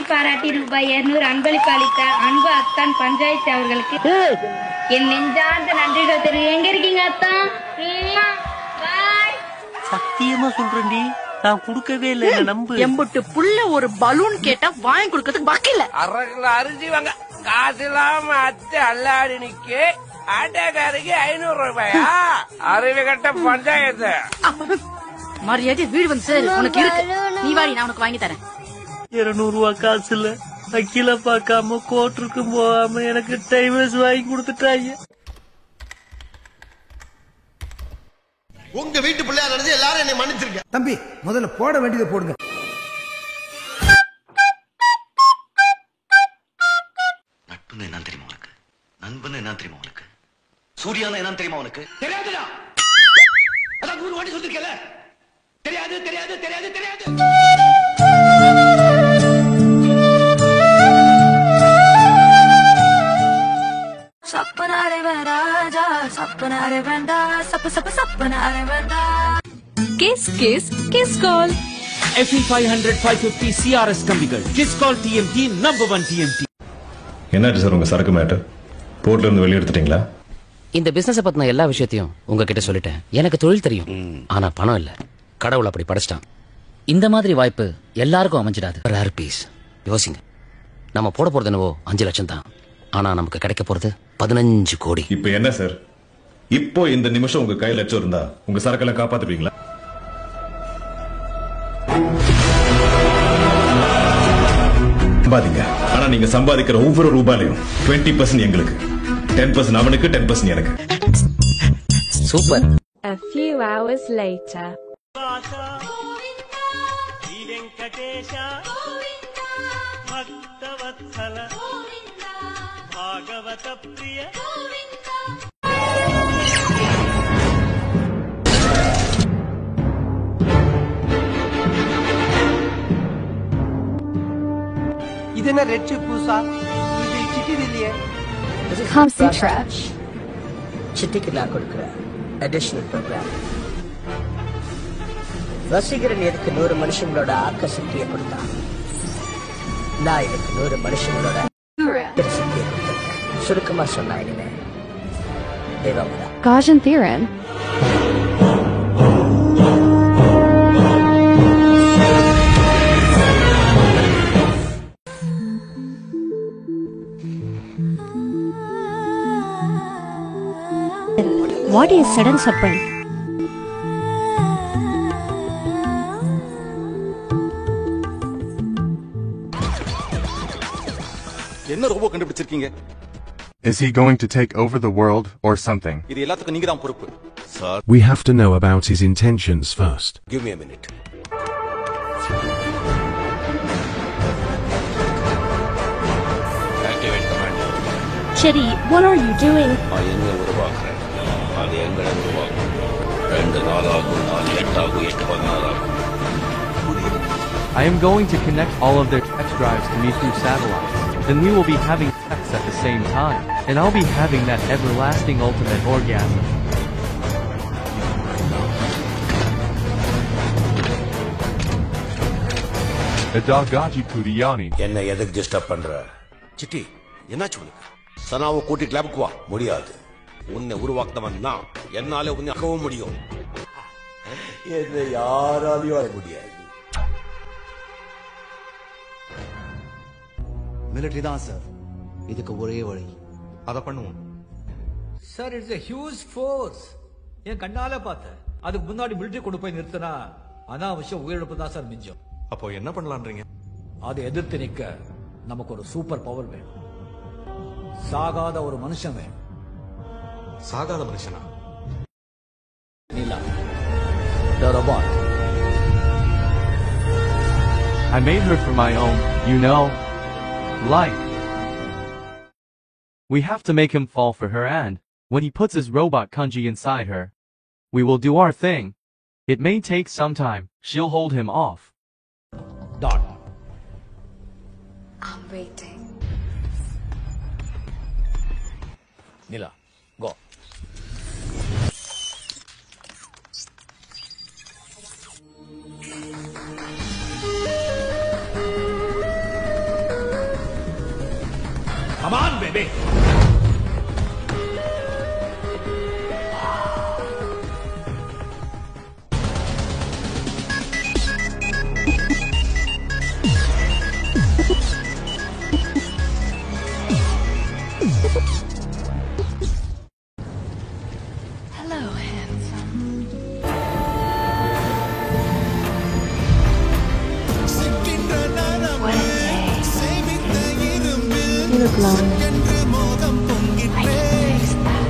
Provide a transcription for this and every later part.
என்னை பாராட்டி ரூபாய் 200 அன்பளிப்பு அளித்த அன்பு அத்தான் பஞ்சாயத்து அவர்களுக்கு என் நெஞ்சார்ந்த நன்றிகள் தெரியும். எங்க இருக்கீங்க அத்தான்? சத்தியமா சொல்றேன்டி, நான் குடுக்கவே இல்லை, என்ன நம்பு. எம்பட்டு புள்ள ஒரு பலூன் கேட்டா வாங்கி கொடுக்கறதுக்கு வக்கில்ல. அரை கிலோ அரிசி வாங்க காசு இல்லாம அத்தை அல்லாடி நிக்க ஆட்டோக்காரருக்கு 500 ரூபாயா? அறிவு கட்ட பஞ்சாயத்து. மரியாதை வீடு வந்து சேரு, உனக்கு இருக்கு. நீ வாடி, நான் உனக்கு வாங்கி தரேன். 200 ரூபாய் காசு இல்ல, அக்கில பாக்காம கோர்ட்டுக்கும் போகாம எனக்கு டைவர்ஸ் வாங்கி கொடுத்துட்டாங்க. உங்க வீட்டு பிள்ளையா நினைச்சு எல்லாரும் என்னை மன்னிச்சிருக்க. தம்பி முதல்ல போட வேண்டியதை போடுங்க. நட்புன்னு என்ன தெரியுமா உனக்கு? நண்பன் என்ன தெரியுமா உனக்கு? சூர்யான்னு என்ன தெரியுமா உனக்கு? தெரியாதுடா. அதான் 100 வாட்டி சொல்லிருக்கல. தெரியாது தெரியாது தெரியாது தெரியாது. சப்பனாரே வேண்டாஜா, சப்பனாரே வேண்டா, சப்பனாரே வேண்டா. கிஸ் கால். FE 500 550 CRS கம்பிகள். கிஸ் கால் TMT நம்பர் 1 TMT. என்னாச்சு சார் உங்க சரக்கு மேட்டர்? போர்ட்ல இருந்து வெளிய எடுத்துட்டீங்களா? இந்த பிசினஸ் பத்தின எல்லா விஷயத்தையும் உங்ககிட்ட சொல்லிட்டேன். எனக்கு தொழில் தெரியும், ஆனா பணம் இல்ல. கடவுள் அப்படி படைச்சிட்டான். இந்த மாதிரி வாய்ப்பு எல்லாருக்கும் அமைஞ்சிடாது. Rare piece. யோசிங்க, நம்ம போட போறது என்னவோ 5 லட்சம் தான், ஆனா நமக்கு கிடைக்க போறது 15 கோடி. இப்போ என்ன சார், இப்போ இந்த நிமிஷம் உங்க கையில லட்சம் இருந்தா உங்க சரக்கெல்லாம் காப்பாத்துவீங்களா? சம்பாதிங்க, ஆனா நீங்க சம்பாதிக்கிற ஒவ்வொரு ரூபாயிலையும் 20% எங்களுக்கு, 10% அவனுக்கு, 10% எனக்கு. Super. A few hours later. இது என்ன ரெட் சிப் பூசா? இது சிட்டி இல்லையே. Concentra. சிட்டிக்கு நான் கொடுக்கிற அடிஷனல் ப்ரோக்ராம். வசீகரன் எதுக்கு 100 மனுஷங்களோட ஆக்க சக்தியை கொடுத்தான், நான் எனக்கு 100 மனுஷங்களோட சக்தியை கொடுத்திருக்கேன். சுருக்கமா சொன்னா இனிமே தெய்வம் தான். Gaussian theorem. What is sudden surprise? என்ன robot கண்டுபிடிச்சிருக்கீங்க? Is he going to take over the world or something? இது எல்லாத்துக்கும் நீங்க தான் பொறுப்பு. Sir, We have to know about his intentions first. give me a minute. Activate command. Chitty, what are you doing? நான் என்ன உருவாக்குறேன், அது எங்களை உருவாக்கும். 2 நாளாகும், 4 8 8 16 I am going to connect all of their text drives to me through satellites. Then we will be having sex at the same time, and I'll be having that everlasting ultimate orgasm. Adagaji Pudiyani. என்ன எதுக்கு disturb பண்ற? City, என்னாச்சு உனக்கு? சனாவை கூட்டிட்டு லேபுக்கு வா. முடியாது. உன்னை உருவாக்குனவன் நான். என்னால உன்னை அக்கவும் முடியும். என்னை யாராலையும் அடைய முடியாது. மிலிட்டரி தான் சார் இதுக்கு ஒரே வழி. அதை பண்ணுவோம். Sir it's a huge force. என் கண்ணால பார்த்தேன். அதுக்கு முன்னாடி மிலிட்டரி கொண்டு போய் நிறுத்தினா அனாவசியம் உயிரிழப்பு தான் சார் மிஞ்சம். அப்போ என்ன பண்ணலான்றீங்க? அதை எதிர்த்து நிக்க நமக்கு ஒரு சூப்பர் பவர் வேணும். சாகாத ஒரு மனுஷன் வேணும். சாகாத மனுஷனா? நீலா, the robot. I made her for my own, you know. Like, we have to make him fall for her, and when he puts his robot Kunji inside her, we will do our thing. It may take some time. She'll hold him off. Dot. I'm waiting. Nila, go. baby. Hello, handsome. What a day. You look lonely. I can fix that.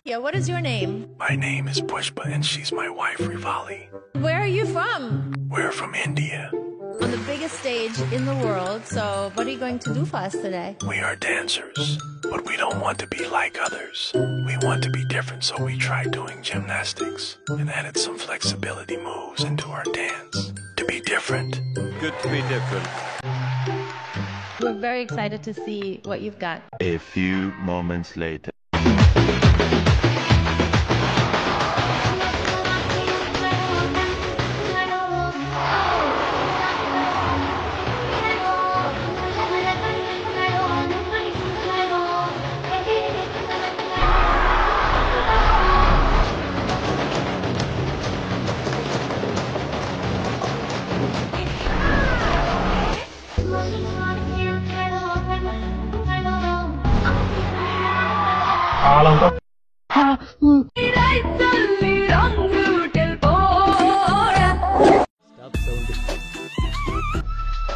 Yeah, what is your name? My name is Pushpa and she's my wife Rivali. Where are you from? We're from India. On the biggest stage in the world, so what are you going to do for us today? We are dancers, but we don't want to be like others. We want to be different, so we tried doing gymnastics and added some flexibility moves into our dance to be different. Good to be different. We're very excited to see what you've got. A few moments later.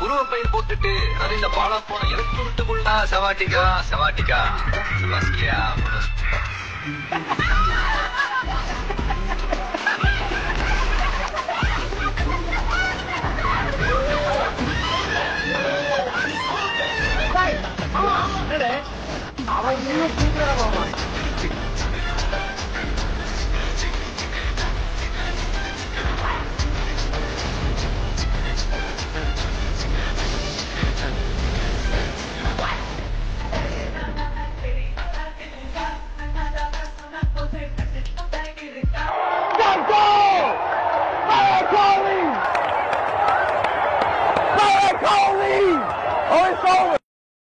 உருவப்பயிர் போட்டுட்டு அது இந்த பாலா போன எனக்கு விட்டுக்குள்ளா சவாட்டிக்கா சவாட்டிக்கா சவாஸ்கியா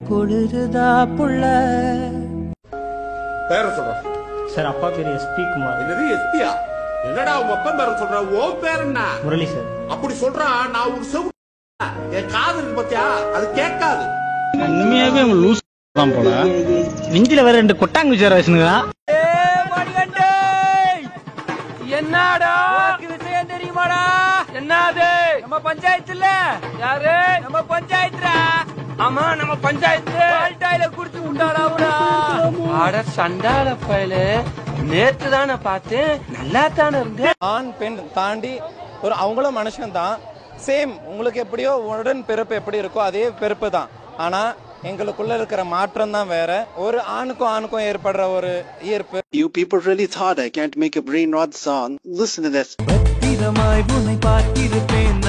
பொழுதுதா புள்ள பேர சொல்றேன் sir. அப்பா பேரு எஸ்பி குமார். என்னது எஸ்பியா? என்னடா உங்க அப்பா பேர சொல்ற? ஓ பேர் என்ன? முரளி சார். அப்படி சொல்றான். நான் ஒரு செவு என் காது இருக்கு பாத்தியா, அது கேட்காது. உண்மையாவே அவங்க லூஸ் தான் போல. நெஞ்சில வேற 2 கொட்டாங்க வச்சார வச்சுனுங்க. என்னடா விஷயம் தெரியுமாடா? என்னது? நம்ம பஞ்சாயத்துல யாரு? நம்ம பஞ்சாயத்துடா. ஆமா, நம்ம பஞ்சாயத்து பால்டாயில குடிச்சு உண்டாடாவுடா. ஆட சண்டால பயல நேத்து தானே பார்த்தேன், நல்லா தானே இருந்து. ஆண் பெண் தாண்டி ஒரு அவங்களும் மனுஷன் தான். சேம் உங்களுக்கு எப்படியோ உடன் பிறப்பு எப்படி இருக்கோ அதே பிறப்பு தான். ஆனா எங்களுக்குள்ள இருக்கிற மாற்றம் தான் வேற. ஒரு ஆணுக்கும் ஏற்படுற ஒரு ஈர்ப்பு. You people really thought I can't make a brain rot song. Listen to this. பத்திரமாய் உன்னை பார்த்திருப்பேன்